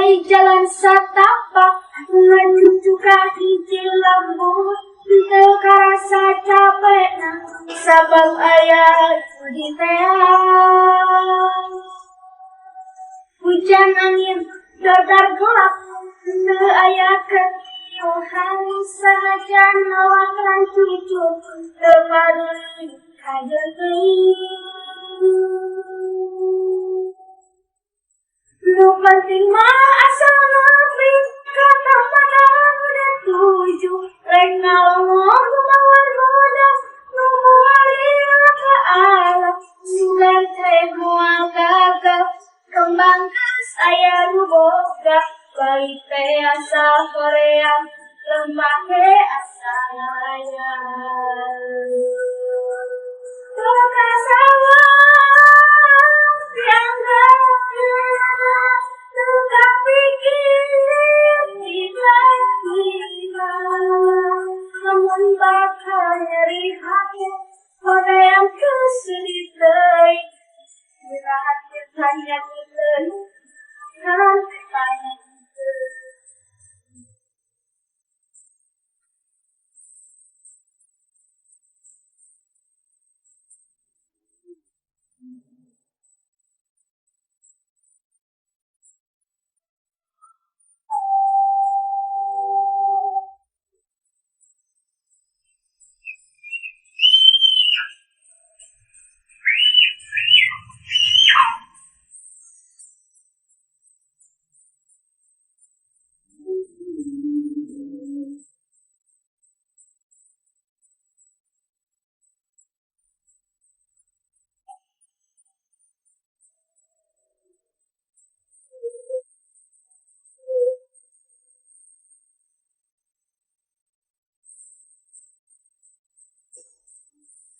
Mapai jalan satapak menuju kaki lembut teu karasa capek sabab aya di teang hujan angin dadar gelap teu aya keriuhan sanajan awak rancucu teu paduli kajeun nu penting mah asal nepi ka tempat udah tuju rek ngalongok mawar bodas nu moal ka alam sugan teh moal gagal kembang geus aya nu boga balik teh asa hoream lembah teh asa layang teu kasawang tiangga teu kapikir tiba-tiba namun bakal nyeri hati hoream kesedih teuing dirahat tanya teuing kan tanya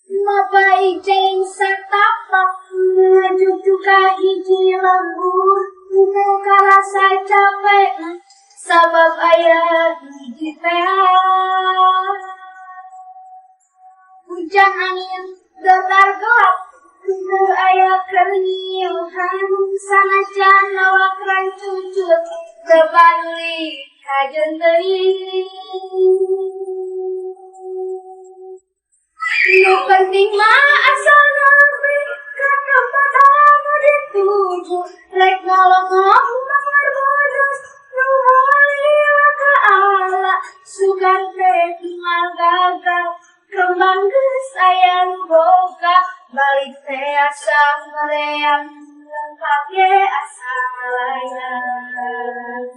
Mapai jalan satapak menuju ka hiji lembur teu karasa capek sabab aya hiji teang hujan angin datar gelap teu aya keriuhan sanajan awak rancucut teu paduli kajeun teuing nu penting mah asal nepi ka tempat anu dituju rek ngalongok mawar bodas nu moal ka ala sugan teh moal gagal kembang geus aya nu boga balik teh asa hoream lengkap ge asa layang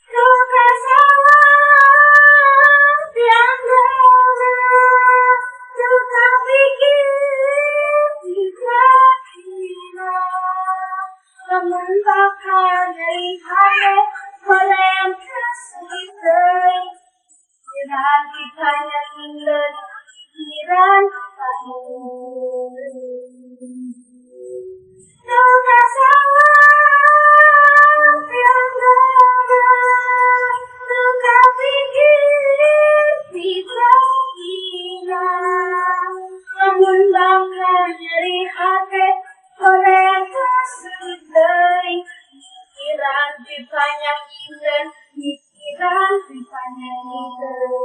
teu kasawang tiangga teu kapikir tiba-tiba namun bakal nyeri hati hoream kesedih teuing dirahat ditanya indeun pikiran teu kasawang tiangga teu kapikir tiba-tiba namun bakal nyeri hati hoream kesedih teuing pikiran ditanya indeun pikiran ditanya indeun